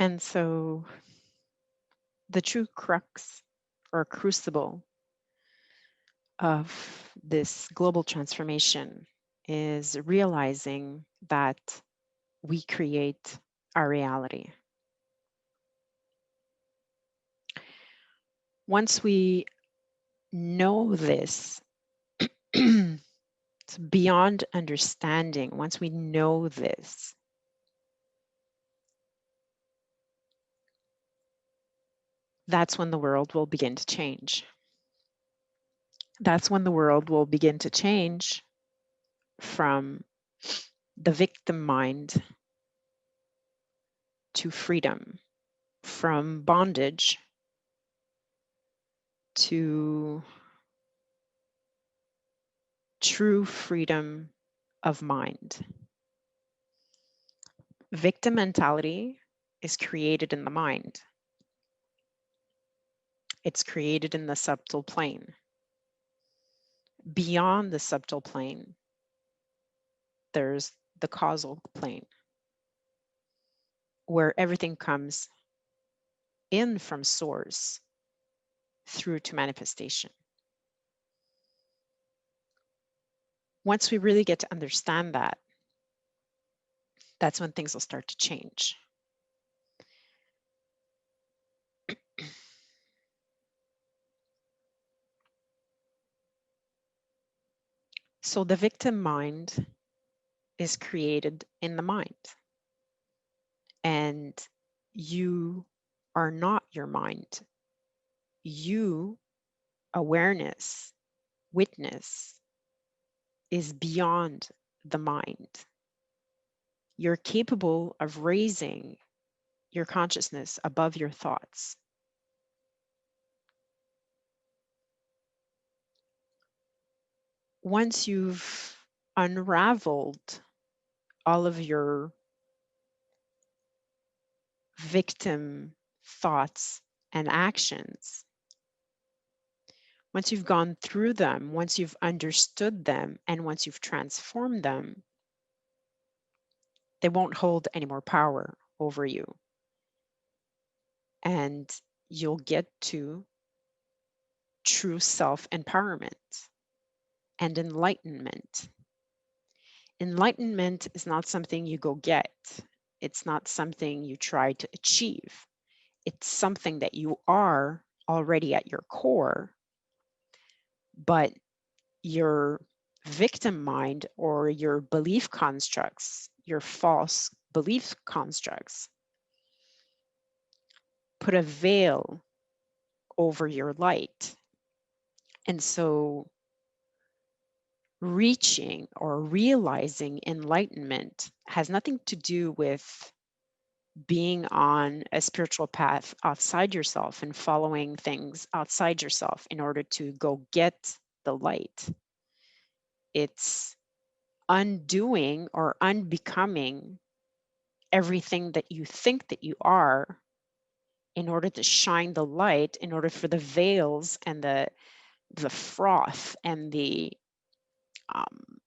And so the true crux or crucible of this global transformation is realizing that we create our reality. Once we know this, it's beyond understanding. Once we know this, that's when the world will begin to change. That's when the world will begin to change from the victim mind to freedom, from bondage to true freedom of mind. Victim mentality is created in the mind. It's created in the subtle plane. Beyond the subtle plane, there's the causal plane, where everything comes in from source through to manifestation. Once we really get to understand that, that's when things will start to change. So the victim mind is created in the mind, and you are not your mind. You, awareness, witness, is beyond the mind. You're capable of raising your consciousness above your thoughts. Once you've unraveled all of your victim thoughts and actions, once you've gone through them, once you've understood them, and once you've transformed them, they won't hold any more power over you. And you'll get to true self-empowerment and enlightenment. Enlightenment is not something you go get. It's not something you try to achieve. It's something that you are already at your core, but your victim mind or your belief constructs, your false belief constructs, put a veil over your light. And so reaching or realizing enlightenment has nothing to do with being on a spiritual path outside yourself and following things outside yourself in order to go get the light. It's undoing or unbecoming everything that you think that you are in order to shine the light, in order for the veils and the froth and um,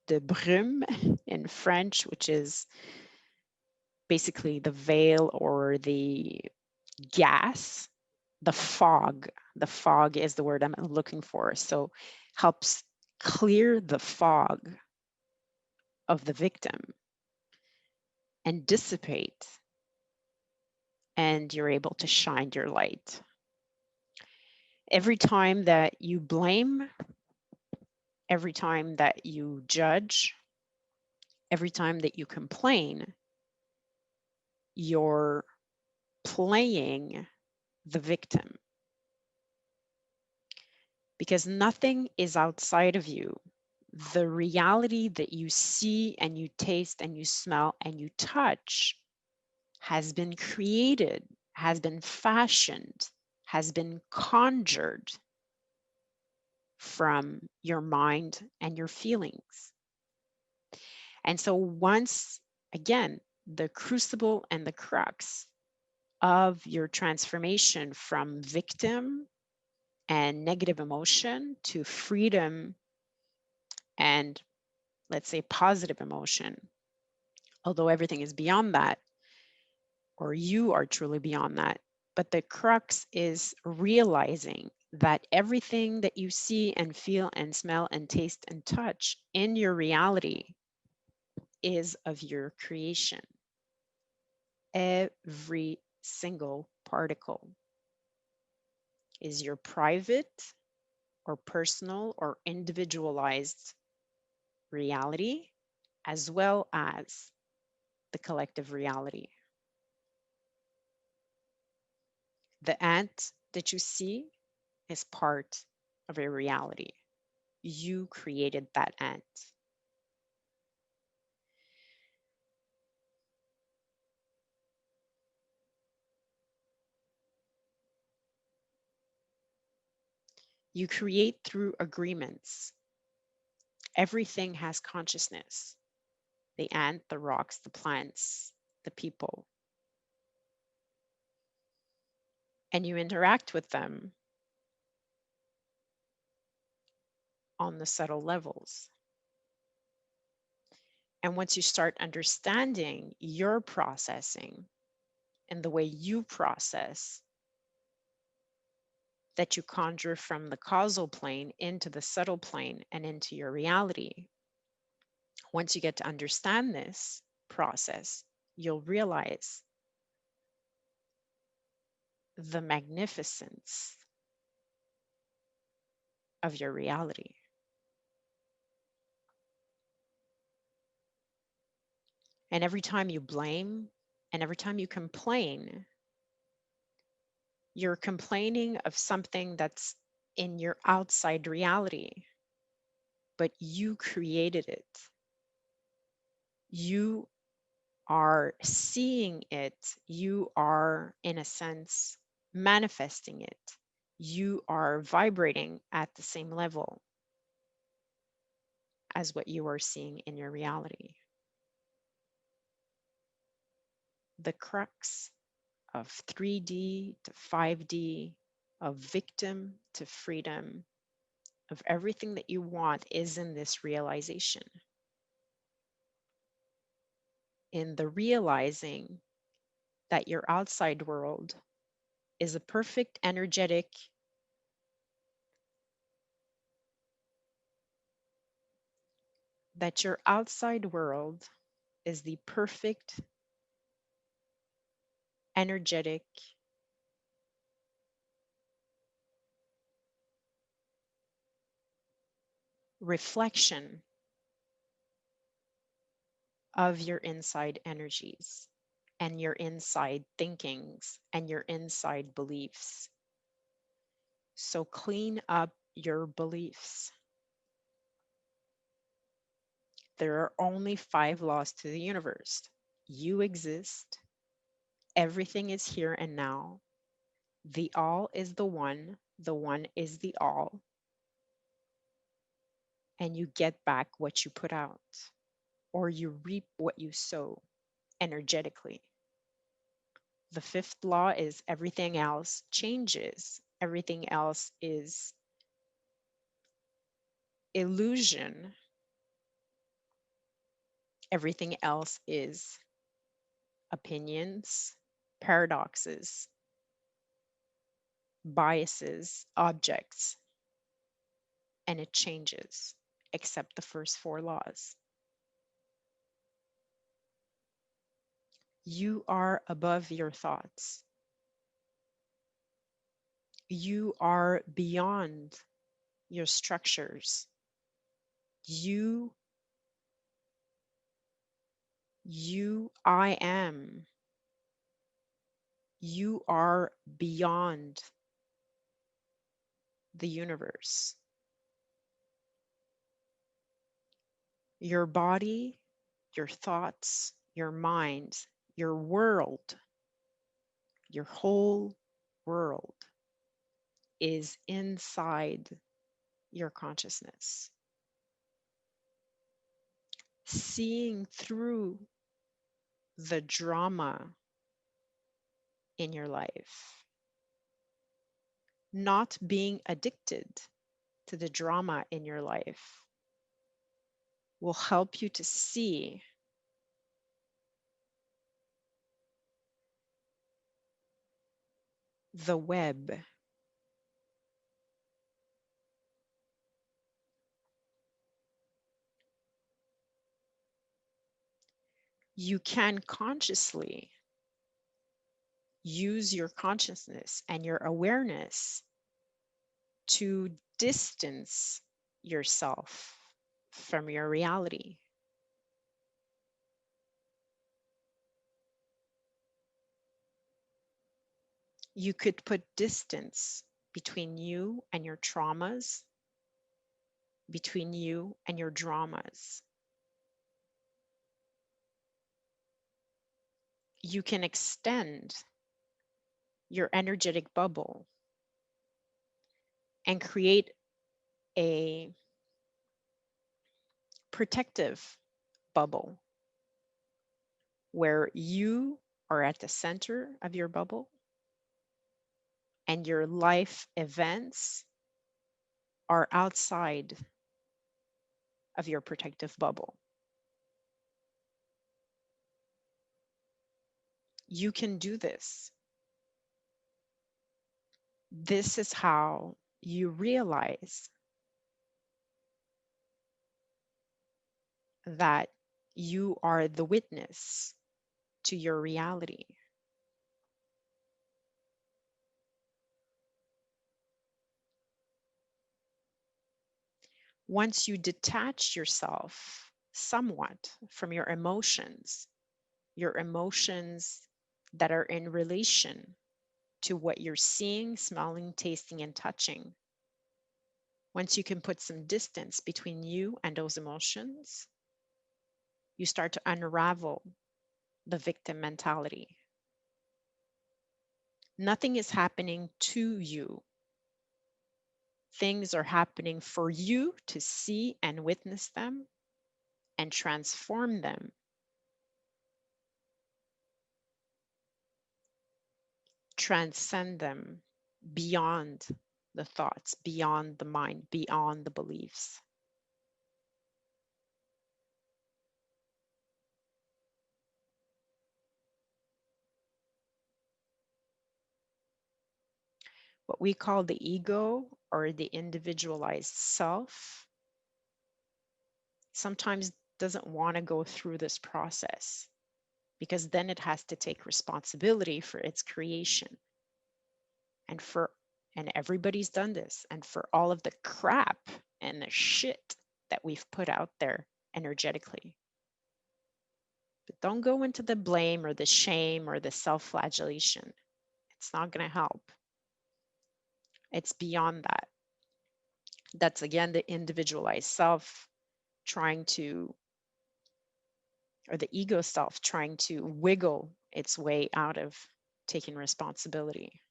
the brume in French, which is basically the veil or the gas, the fog. The fog is the word I'm looking for. So helps clear the fog of the victim and dissipate, and you're able to shine your light. Every time that you blame, every time that you judge, every time that you complain, you're playing the victim, because nothing is outside of you. The reality that you see and you taste and you smell and you touch has been created, has been fashioned, has been conjured from your mind and your feelings. And so once again, the crucible and the crux of your transformation from victim and negative emotion to freedom and let's say positive emotion, although everything is beyond that, or you are truly beyond that. But the crux is realizing that everything that you see and feel and smell and taste and touch in your reality is of your creation. Every single particle is your private or personal or individualized reality, as well as the collective reality. The ant that you see is part of a reality. You created that ant. You create through agreements. Everything has consciousness. The ant, the rocks, the plants, the people. And you interact with them on the subtle levels. And once you start understanding your processing and the way you process, that you conjure from the causal plane into the subtle plane and into your reality, once you get to understand this process, you'll realize the magnificence of your reality. And every time you blame and every time you complain, you're complaining of something that's in your outside reality, but you created it. You are seeing it. You are, in a sense, manifesting it. You are vibrating at the same level as what you are seeing in your reality. The crux of 3D to 5D, of victim to freedom, of everything that you want is in this realization. In the realizing that your outside world is a perfect energetic that your outside world is the perfect energetic reflection of your inside energies and your inside thinkings and your inside beliefs. So clean up your beliefs. There are only 5 laws to the universe. You exist. Everything is here and now. The all is the one is the all. And you get back what you put out, or you reap what you sow energetically. The 5th law is everything else changes. Everything else is illusion. Everything else is opinions, paradoxes, biases, objects, and it changes, except the first 4 laws. You are above your thoughts. You are beyond your structures. I am. You are beyond the universe. Your body, your thoughts, your mind, your world, your whole world is inside your consciousness. Seeing through the drama in your life, not being addicted to the drama in your life, will help you to see the web. You can consciously use your consciousness and your awareness to distance yourself from your reality. You could put distance between you and your traumas, between you and your dramas. You can extend your energetic bubble and create a protective bubble where you are at the center of your bubble and your life events are outside of your protective bubble. You can do this. This is how you realize that you are the witness to your reality. Once you detach yourself somewhat from your emotions that are in relation to what you're seeing, smelling, tasting, and touching, once you can put some distance between you and those emotions, you start to unravel the victim mentality. Nothing is happening to you. Things are happening for you to see and witness them and transform them. Transcend them beyond the thoughts, beyond the mind, beyond the beliefs. What we call the ego or the individualized self sometimes doesn't want to go through this process because then it has to take responsibility for its creation and for and everybody's done this and for all of the crap and the shit that we've put out there energetically. But don't go into the blame or the shame or the self-flagellation. It's not going to help. It's beyond that. That's again the individualized self trying to, or the ego self trying to wiggle its way out of taking responsibility.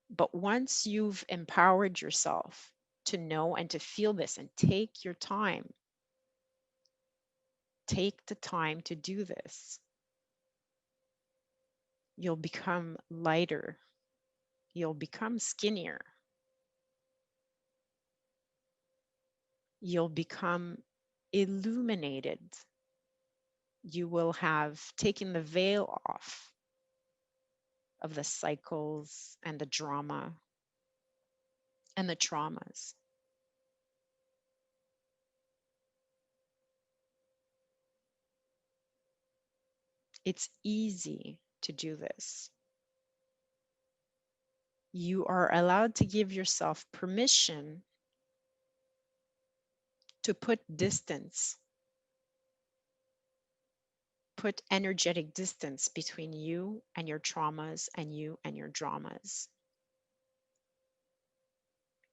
But once you've empowered yourself to know and to feel this and take your time, take the time to do this, you'll become lighter, you'll become skinnier, you'll become illuminated. You will have taken the veil off of the cycles and the drama and the traumas. It's easy to do this. You are allowed to give yourself permission to put distance, put energetic distance between you and your traumas and you and your dramas.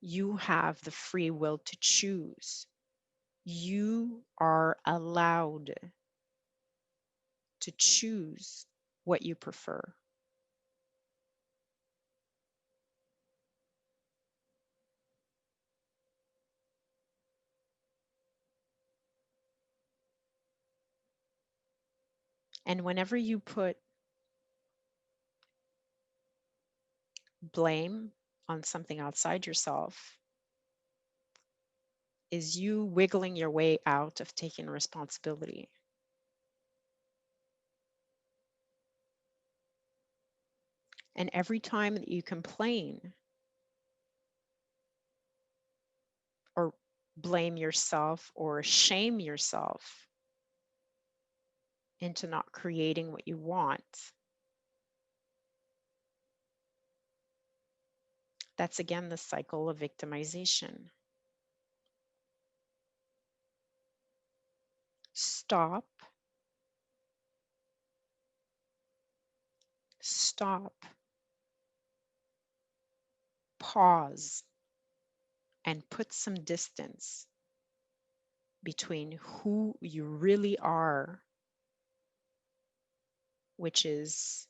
You have the free will to choose. You are allowed to choose what you prefer. And whenever you put blame on something outside yourself, is you wiggling your way out of taking responsibility. And every time that you complain or blame yourself or shame yourself into not creating what you want, that's again the cycle of victimization. Stop, stop, pause, and put some distance between who you really are, which is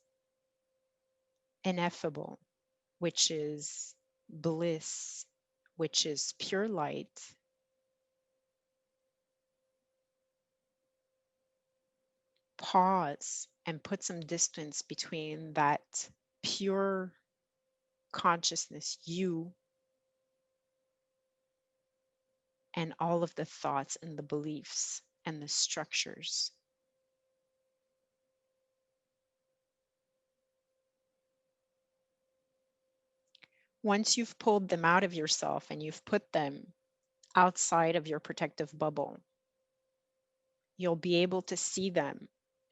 ineffable, which is bliss, which is pure light, pause and put some distance between that pure consciousness, you, and all of the thoughts and the beliefs and the structures. Once you've pulled them out of yourself and you've put them outside of your protective bubble, you'll be able to see them.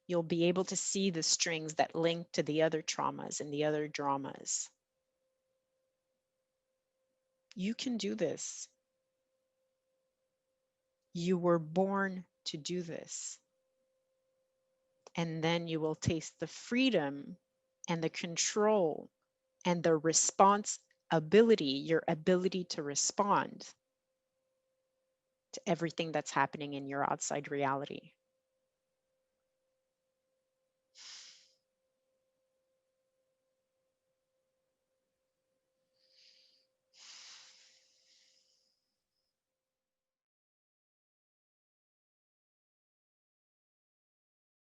You'll be able to see the strings that link to the other traumas and the other dramas. You can do this. You were born to do this. And then you will taste the freedom and the control and the response ability, your ability to respond to everything that's happening in your outside reality.